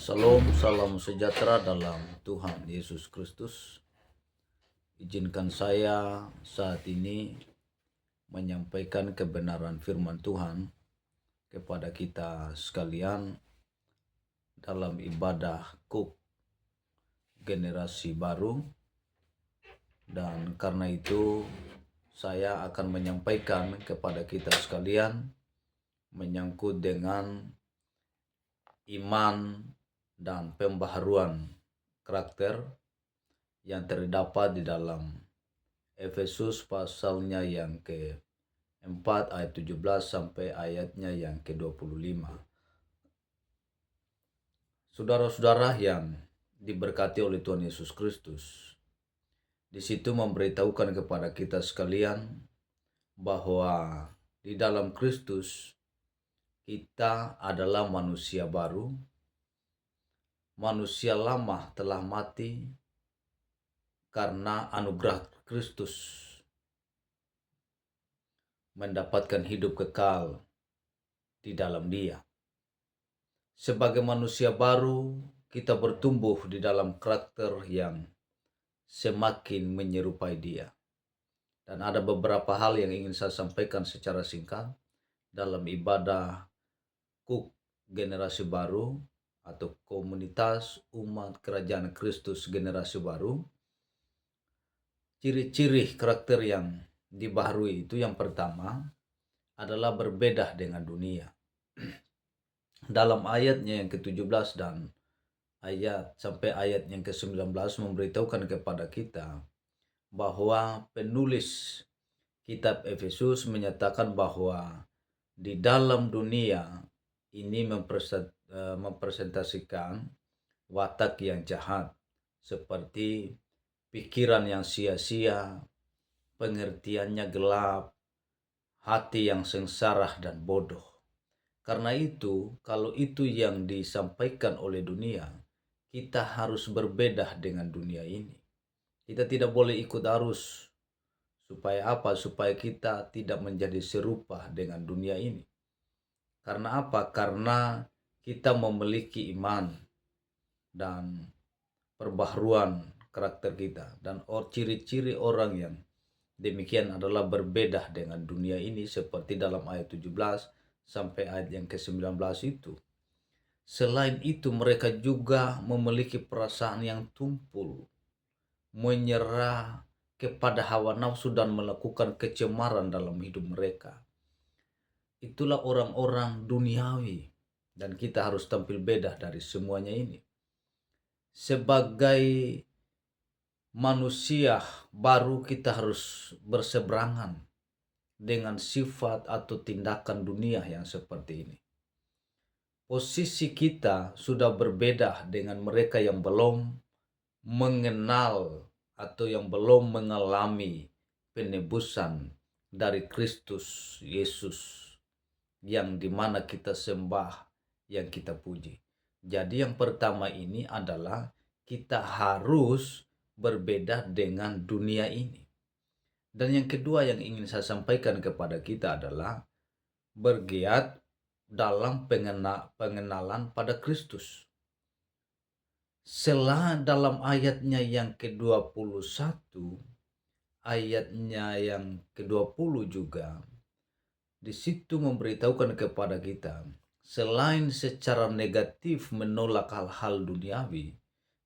Salam, salam sejahtera dalam Tuhan Yesus Kristus. Izinkan saya saat ini menyampaikan kebenaran firman Tuhan kepada kita sekalian dalam ibadah KUK generasi baru. Dan karena itu saya akan menyampaikan kepada kita sekalian menyangkut dengan iman dan pembaharuan karakter yang terdapat di dalam Efesus pasalnya yang ke-4 ayat 17 sampai ayatnya yang ke-25. Saudara-saudara yang diberkati oleh Tuhan Yesus Kristus, di situ memberitahukan kepada kita sekalian bahwa di dalam Kristus kita adalah manusia baru. Manusia lama telah mati karena anugerah Kristus mendapatkan hidup kekal di dalam Dia. Sebagai manusia baru, kita bertumbuh di dalam karakter yang semakin menyerupai Dia. Dan ada beberapa hal yang ingin saya sampaikan secara singkat dalam ibadah KUK generasi baru atau komunitas umat kerajaan Kristus generasi baru. Ciri-ciri karakter yang dibaharui itu yang pertama adalah berbeda dengan dunia. Dalam ayatnya yang ke-17 dan ayat sampai ayat yang ke-19 memberitahukan kepada kita bahwa penulis kitab Efesus menyatakan bahwa di dalam dunia ini mempresentasikan watak yang jahat seperti pikiran yang sia-sia, pengertiannya gelap, hati yang sengsara dan bodoh. Karena itu, kalau itu yang disampaikan oleh dunia, kita harus berbeda dengan dunia ini. Kita tidak boleh ikut arus. Supaya apa? Supaya kita tidak menjadi serupa dengan dunia ini. Karena apa? Karena kita memiliki iman dan perbaharuan karakter kita. Dan ciri-ciri orang yang demikian adalah berbeda dengan dunia ini seperti dalam ayat 17 sampai ayat yang ke-19 itu. Selain itu mereka juga memiliki perasaan yang tumpul, menyerah kepada hawa nafsu dan melakukan kecemaran dalam hidup mereka. Itulah orang-orang duniawi dan kita harus tampil beda dari semuanya ini. Sebagai manusia baru kita harus berseberangan dengan sifat atau tindakan dunia yang seperti ini. Posisi kita sudah berbeda dengan mereka yang belum mengenal atau yang belum mengalami penebusan dari Kristus Yesus yang dimana kita sembah, yang kita puji. Jadi yang pertama ini adalah kita harus berbeda dengan dunia ini. Dan yang kedua yang ingin saya sampaikan kepada kita adalah bergiat dalam pengenalan pada Kristus. Selain dalam ayatnya yang ke-21, ayatnya yang ke-20 juga, di situ memberitahukan kepada kita, selain secara negatif menolak hal-hal duniawi,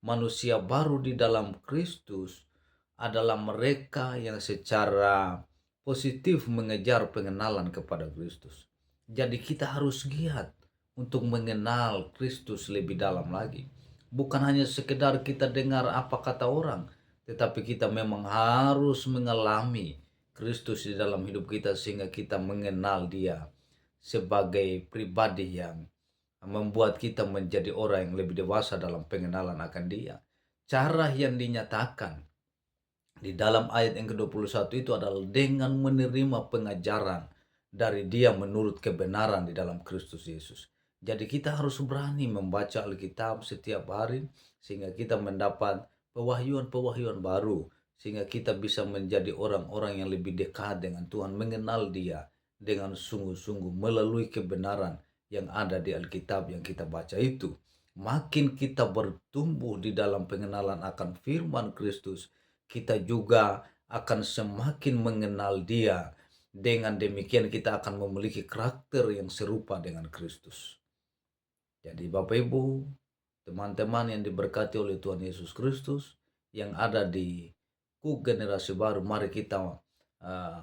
manusia baru di dalam Kristus adalah mereka yang secara positif mengejar pengenalan kepada Kristus. Jadi kita harus giat untuk mengenal Kristus lebih dalam lagi. Bukan hanya sekedar kita dengar apa kata orang, tetapi kita memang harus mengalami Kristus di dalam hidup kita sehingga kita mengenal Dia sebagai pribadi yang membuat kita menjadi orang yang lebih dewasa dalam pengenalan akan Dia. Cara yang dinyatakan di dalam ayat yang ke-21 itu adalah dengan menerima pengajaran dari Dia menurut kebenaran di dalam Kristus Yesus. Jadi kita harus berani membaca Alkitab setiap hari sehingga kita mendapat pewahyuan-pewahyuan baru. Sehingga kita bisa menjadi orang-orang yang lebih dekat dengan Tuhan, mengenal Dia dengan sungguh-sungguh melalui kebenaran yang ada di Alkitab yang kita baca itu. makin kita bertumbuh di dalam pengenalan akan firman Kristus, kita juga akan semakin mengenal Dia. Dengan demikian kita akan memiliki karakter yang serupa dengan Kristus. Jadi Bapak Ibu, teman-teman yang diberkati oleh Tuhan Yesus Kristus yang ada di generasi baru, mari kita uh,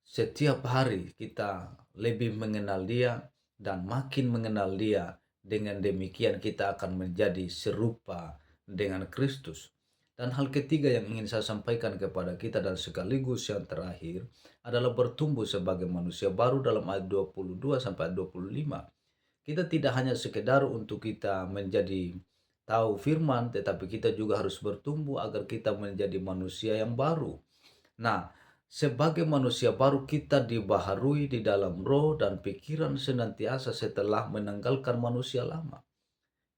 setiap hari kita lebih mengenal Dia dan makin mengenal Dia. Dengan demikian kita akan menjadi serupa dengan Kristus. Dan hal ketiga yang ingin saya sampaikan kepada kita dan sekaligus yang terakhir adalah bertumbuh sebagai manusia baru dalam ayat 22 sampai 25. Kita tidak hanya sekedar untuk kita menjadi tahu firman, tetapi kita juga harus bertumbuh agar kita menjadi manusia yang baru. Nah, sebagai manusia baru kita dibaharui di dalam roh dan pikiran senantiasa setelah meninggalkan manusia lama.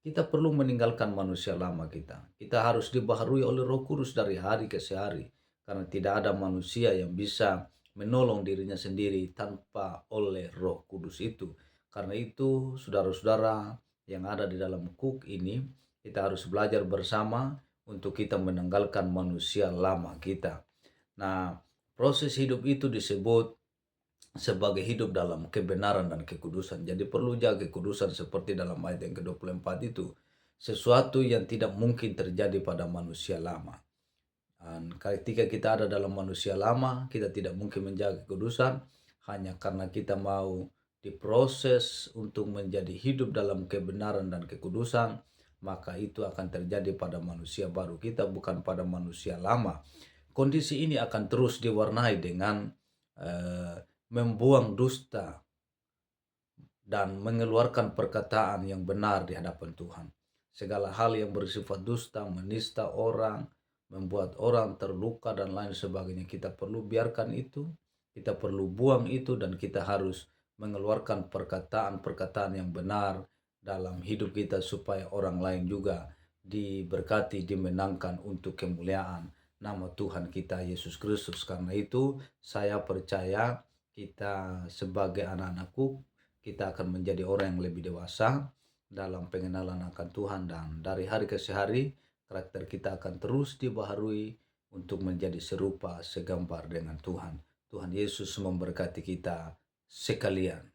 Kita perlu meninggalkan manusia lama kita. Kita harus dibaharui oleh Roh Kudus dari hari ke hari. Karena tidak ada manusia yang bisa menolong dirinya sendiri tanpa oleh Roh Kudus itu. Karena itu, saudara-saudara yang ada di dalam kuk ini, kita harus belajar bersama untuk kita meninggalkan manusia lama kita. Nah, proses hidup itu disebut sebagai hidup dalam kebenaran dan kekudusan. Jadi perlu jaga kekudusan seperti dalam ayat yang ke-24 itu. Sesuatu yang tidak mungkin terjadi pada manusia lama. Dan ketika kita ada dalam manusia lama, kita tidak mungkin menjaga kekudusan hanya karena kita mau diproses untuk menjadi hidup dalam kebenaran dan kekudusan, maka itu akan terjadi pada manusia baru kita, bukan pada manusia lama. Kondisi ini akan terus diwarnai dengan eh, membuang dusta dan mengeluarkan perkataan yang benar di hadapan Tuhan. Segala hal yang bersifat dusta, menista orang, membuat orang terluka dan lain sebagainya, kita perlu biarkan itu, kita perlu buang itu, dan kita harus mengeluarkan perkataan-perkataan yang benar dalam hidup kita supaya orang lain juga diberkati, dimenangkan untuk kemuliaan nama Tuhan kita Yesus Kristus. Karena itu saya percaya kita sebagai anak-anakku, kita akan menjadi orang yang lebih dewasa dalam pengenalan akan Tuhan, dan dari hari ke hari karakter kita akan terus dibaharui untuk menjadi serupa segambar dengan Tuhan. Tuhan Yesus memberkati kita sekalian.